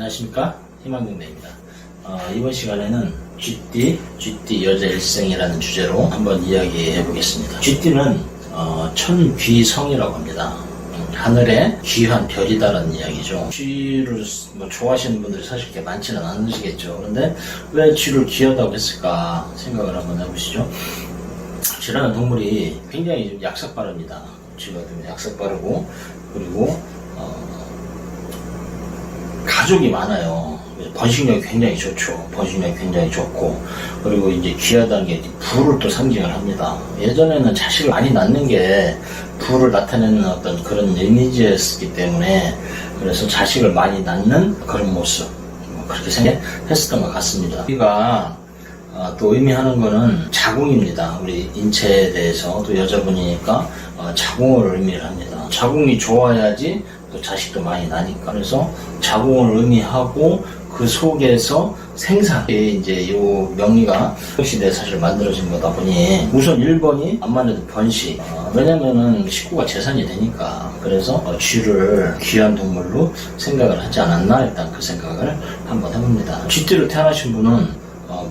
안녕하십니까, 희망경대입니다. 이번 시간에는 쥐띠 여자 일생이라는 주제로 한번 이야기해 보겠습니다. 쥐띠는 천귀성이라고 합니다. 하늘에 귀한 별이다라는 이야기죠. 쥐를 좋아하시는 분들이 사실 그렇게 많지는 않으시겠죠. 그런데 왜 쥐를 귀하다고 했을까 생각을 한번 해보시죠. 쥐라는 동물이 굉장히 좀 약삭빠릅니다. 쥐가 좀 약삭빠르고, 그리고 가족이 많아요. 번식력이 굉장히 좋죠. 번식력이 굉장히 좋고, 그리고 이제 귀하다는 게 부를 또 상징을 합니다. 예전에는 자식을 많이 낳는 게 부를 나타내는 어떤 그런 이미지였기 때문에, 그래서 자식을 많이 낳는 그런 모습, 그렇게 생각했었던 것 같습니다. 우리가 또 의미하는 거는 자궁입니다. 우리 인체에 대해서, 또 여자분이니까 자궁을 의미를 합니다. 자궁이 좋아야지 또 자식도 많이 나니까. 그래서 자궁을 의미하고, 그 속에서 생사에 이제 이 명리가 시대에 사실 만들어진 거다 보니, 우선 1번이 암만 해도 번식. 왜냐면은 식구가 재산이 되니까. 그래서 쥐를 귀한 동물로 생각을 하지 않았나, 일단 그 생각을 한번 해봅니다. 쥐띠로 태어나신 분은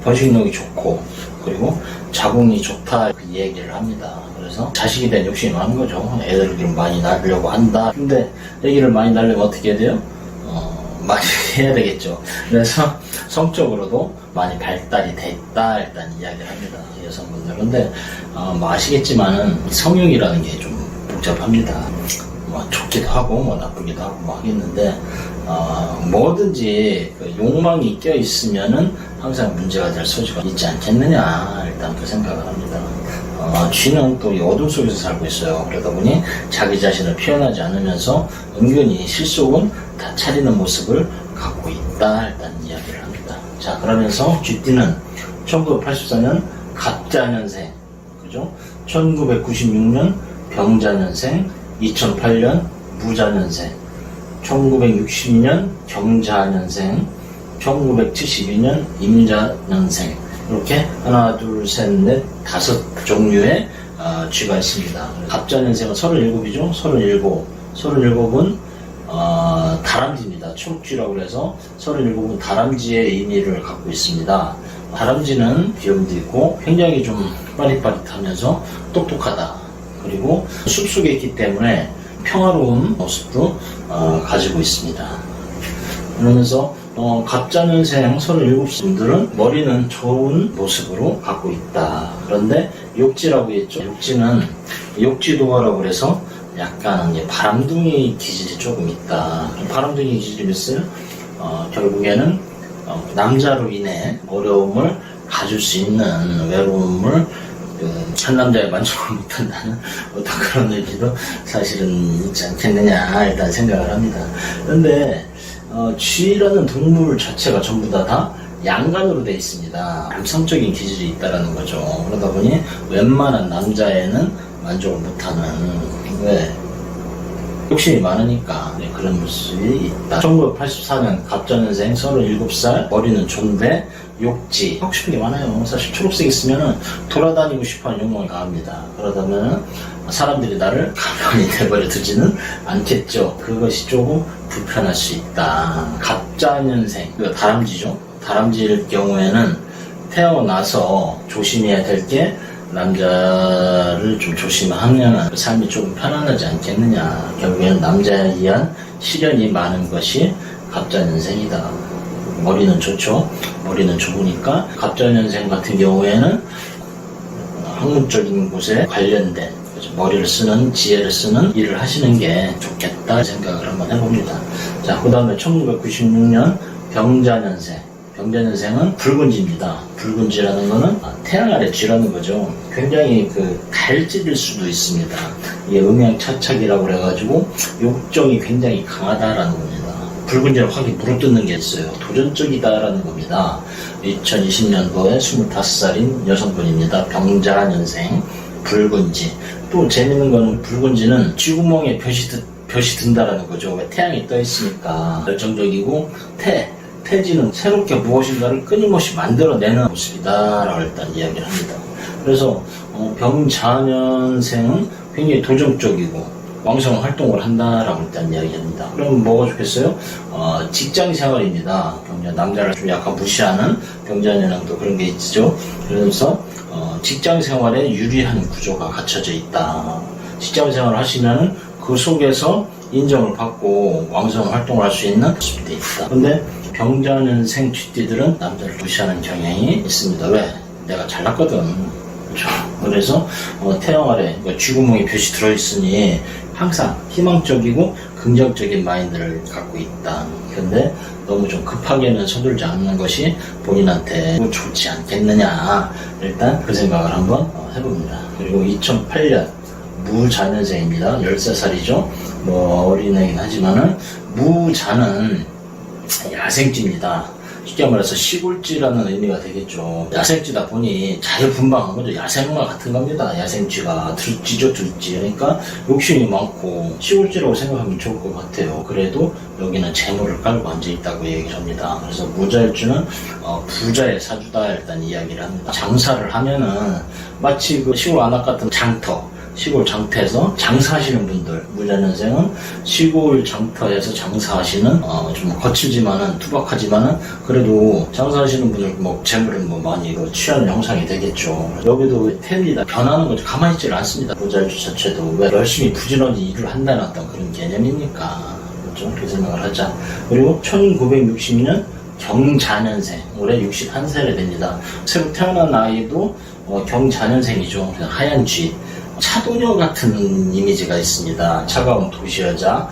번식력이 좋고, 그리고 자궁이 좋다, 그 얘기를 합니다. 그래서 자식에 대한 욕심이 많은 거죠. 애들을 많이 낳으려고 한다. 근데 애기를 많이 낳으려면 어떻게 해야 돼요? 많이 해야 되겠죠. 그래서 성적으로도 많이 발달이 됐다, 일단 이야기를 합니다, 여성분들. 근데 아시겠지만은 성욕이라는 게 좀 복잡합니다. 좋기도 하고 나쁘기도 하고 하겠는데, 뭐든지 그 욕망이 껴 있으면은 항상 문제가 될 소지가 있지 않겠느냐, 일단 그 생각을 합니다. 쥐는 또 이 어둠 속에서 살고 있어요. 그러다 보니 자기 자신을 표현하지 않으면서 은근히 실속은 다 차리는 모습을 갖고 있다, 일단 이야기를 합니다. 자, 그러면서 쥐띠는 1984년 갑자년생, 그죠? 1996년 병자년생, 2008년 무자년생, 1962년 경자년생, 1972년 임자년생, 이렇게 하나, 둘, 셋, 넷, 5종류의 쥐가 있습니다. 갑자년생은 37이죠. 37은 다람쥐입니다. 초록쥐라고 해서 37은 다람쥐의 의미를 갖고 있습니다. 다람쥐는 비염도 있고 굉장히 좀 빠릿빠릿하면서 똑똑하다. 그리고 숲속에 있기 때문에 평화로운 모습도 가지고 있습니다. 그러면서 갑자년생 37분들은 머리는 좋은 모습으로 갖고 있다. 그런데 욕지라고 했죠. 욕지는 욕지도화라고 해서 약간 바람둥이 기질이 조금 있다. 바람둥이 기질이 있어요. 결국에는 남자로 인해 어려움을 가질 수 있는, 외로움을 한 남자에 만족을 못한다는 어떤 그런 의미도 사실은 있지 않겠느냐, 일단 생각을 합니다. 그런데 쥐라는 동물 자체가 전부 다 양간으로 되어 있습니다. 남성적인 기질이 있다라는 거죠. 그러다 보니 웬만한 남자애는 만족을 못하는, 왜? 욕심이 많으니까 그런 모습이 있다. 1984년 갑자년생 37살, 머리는 좋은데 욕지, 하고 싶은 게 많아요. 사실 초록색 있으면 돌아다니고 싶어하는 욕망이 강합니다. 그러다 보면 사람들이 나를 가만히 내버려 두지는 않겠죠. 그것이 조금 불편할 수 있다. 갑자년생, 다람쥐죠. 다람쥐일 경우에는 태어나서 조심해야 될 게, 남자를 좀 조심하면 삶이 조금 편안하지 않겠느냐. 결국에는 남자에 의한 시련이 많은 것이 갑자년생이다. 머리는 좋죠. 머리는 좋으니까 갑자년생 같은 경우에는 학문적인 곳에 관련된 머리를 쓰는, 지혜를 쓰는 일을 하시는 게 좋겠다 생각을 한번 해봅니다. 자, 그 다음에 1996년 병자년생. 병자년생은 붉은쥐입니다. 붉은쥐라는 거는 태양 아래 쥐라는 거죠. 굉장히 갈질일 수도 있습니다. 이게 음양차착이라고 그래가지고 욕정이 굉장히 강하다라는 겁니다. 붉은쥐는 확 물어 뜯는 게 있어요. 도전적이다라는 겁니다. 2020년도에 25살인 여성분입니다. 병자년생, 붉은쥐. 또 재밌는 거는 붉은쥐는 쥐구멍에 볕이 든다라는 거죠. 왜? 태양이 떠 있으니까. 열정적이고, 태지는 새롭게 무엇인가를 끊임없이 만들어내는 모습이다, 라고 일단 이야기를 합니다. 그래서 병자년생은 굉장히 도전적이고, 왕성 활동을 한다라고 일단 이야기합니다. 그럼 뭐가 좋겠어요? 직장 생활입니다. 남자를 좀 약간 무시하는 경자년랑도 그런 게 있죠. 그래서 직장 생활에 유리한 구조가 갖춰져 있다. 직장 생활을 하시면은 그 속에서 인정을 받고 왕성 활동을 할 수 있는 모습이 있다. 근데 경자년생 쥐띠들은 남자를 무시하는 경향이 있습니다. 왜? 내가 잘났거든. 그렇죠? 그래서 태양 아래 쥐구멍에 볕이 들어있으니 항상 희망적이고 긍정적인 마인드를 갖고 있다. 근데 너무 좀 급하게는 서둘지 않는 것이 본인한테 좋지 않겠느냐. 일단 그 생각을 한번 해봅니다. 그리고 2008년 무자년생입니다. 13살이죠. 어린애긴 하지만은 무자는 야생쥐입니다. 쉽게 말해서 시골쥐라는 의미가 되겠죠. 야생쥐다 보니 자유분방한 거죠. 야생마 같은 겁니다. 야생쥐가 들쥐죠, 들쥐. 그러니까 욕심이 많고 시골쥐라고 생각하면 좋을 것 같아요. 그래도 여기는 재물을 깔고 앉아있다고 얘기를 합니다. 그래서 무자일주는 부자의 사주다 일단 이야기를 합니다. 장사를 하면은 마치 그 시골 안악 같은 장터, 시골 장터에서 장사하시는 분들, 무자년생은 시골 장터에서 장사하시는 좀 거칠지만은 투박하지만은 그래도 장사하시는 분들 재물은 많이 취하는 형상이 되겠죠. 여기도 태리다 변하는 거죠. 가만히 있지를 않습니다. 무자일주 자체도 왜 열심히 부지런히 일을 한다는 어떤 그런 개념이니까 그렇죠. 그렇게 생각을 하자. 그리고 1960년 경자년생, 올해 61살이 됩니다. 새로 태어난 아이도 경자년생이죠. 하얀 쥐. 차도녀 같은 이미지가 있습니다. 차가운 도시 여자,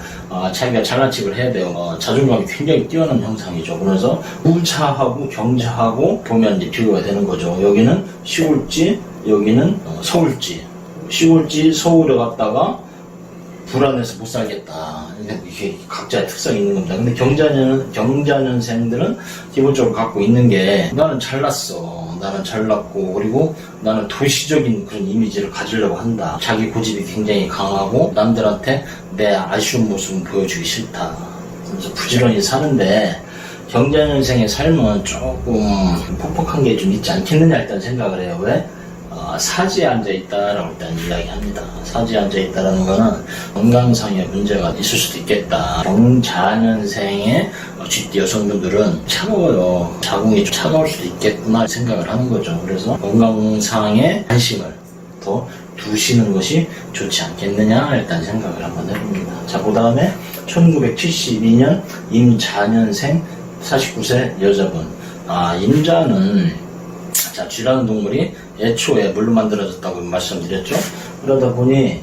자기가 잘난 척을 해야 돼요. 자존감이 굉장히 뛰어난 형상이죠. 그래서 무차하고 경자하고 보면 이제 비교가 되는 거죠. 여기는 시골쥐, 여기는 서울쥐. 시골쥐 서울에 갔다가 불안해서 못 살겠다. 이게 각자의 특성이 있는 겁니다. 근데 경자년생들은 기본적으로 갖고 있는 게 나는 잘났어. 나는 잘났고 그리고 나는 도시적인 그런 이미지를 가지려고 한다. 자기 고집이 굉장히 강하고 남들한테 내 아쉬운 모습은 보여주기 싫다. 그래서 부지런히 사는데 경자년생의 삶은 조금 퍽퍽한 게 좀 있지 않겠느냐 일단 생각을 해요. 왜? 사지에 앉아있다라고 일단 이야기합니다. 사지에 앉아있다라는 거는 건강상의 문제가 있을 수도 있겠다. 경자년생의 쥐띠 여성분들은 차가워요. 자궁이 좀 차가울 수도 있겠구나 생각을 하는 거죠. 그래서 건강상의 관심을 더 두시는 것이 좋지 않겠느냐 일단 생각을 한번 해봅니다. 자, 그 다음에 1972년 임자년생 49세 여자분. 임자는 쥐라는 동물이 애초에 물로 만들어졌다고 말씀드렸죠. 그러다 보니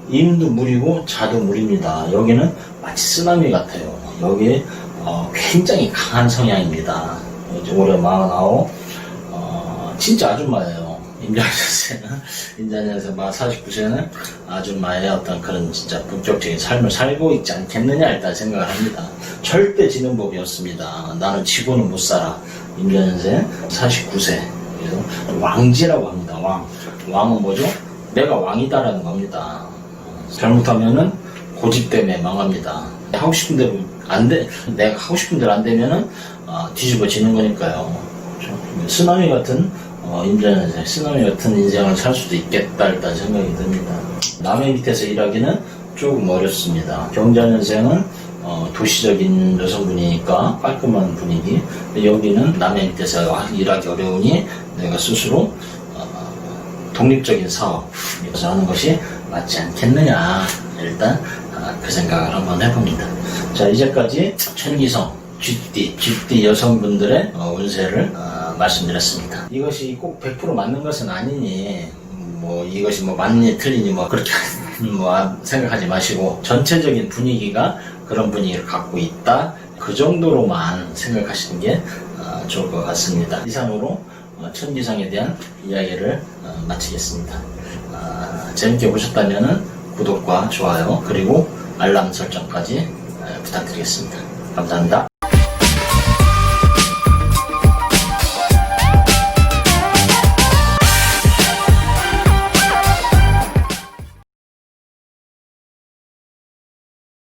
임도 물이고 자도 물입니다. 여기는 마치 쓰나미 같아요. 여기 굉장히 강한 성향입니다. 이제 올해 49, 진짜 아줌마예요. 임자년생 49세는 아줌마의 어떤 그런 진짜 본격적인 삶을 살고 있지 않겠느냐 일단 생각을 합니다. 절대 지는 법이 없습니다. 나는 지고는 못 살아. 임자년생 49세. 그래서 왕지라고 합니다. 왕은 뭐죠? 내가 왕이다라는 겁니다. 잘못하면은 고집 때문에 망합니다. 하고 싶은 대로 안 돼. 내가 하고 싶은 대로 안 되면은 뒤집어지는 거니까요. 쓰나미 같은 임자년생, 쓰나미 같은 인생을 살 수도 있겠다 일단 생각이 듭니다. 남의 밑에서 일하기는 조금 어렵습니다. 경자년생은 도시적인 여성분이니까 깔끔한 분위기. 여기는 남의 밑에서 일하기 어려우니 내가 스스로 독립적인 사업을 하는 것이 맞지 않겠느냐 일단 그 생각을 한번 해봅니다. 자, 이제까지 천기성 쥐띠 여성분들의 운세를 말씀드렸습니다. 이것이 꼭 100% 맞는 것은 아니니 이것이 맞니 틀리니 그렇게 생각하지 마시고 전체적인 분위기가 그런 분위기를 갖고 있다. 그 정도로만 생각하시는 게 좋을 것 같습니다. 이상으로 천기성에 대한 이야기를 마치겠습니다. 재밌게 보셨다면 구독과 좋아요 그리고 알람 설정까지 부탁드리겠습니다. 감사합니다.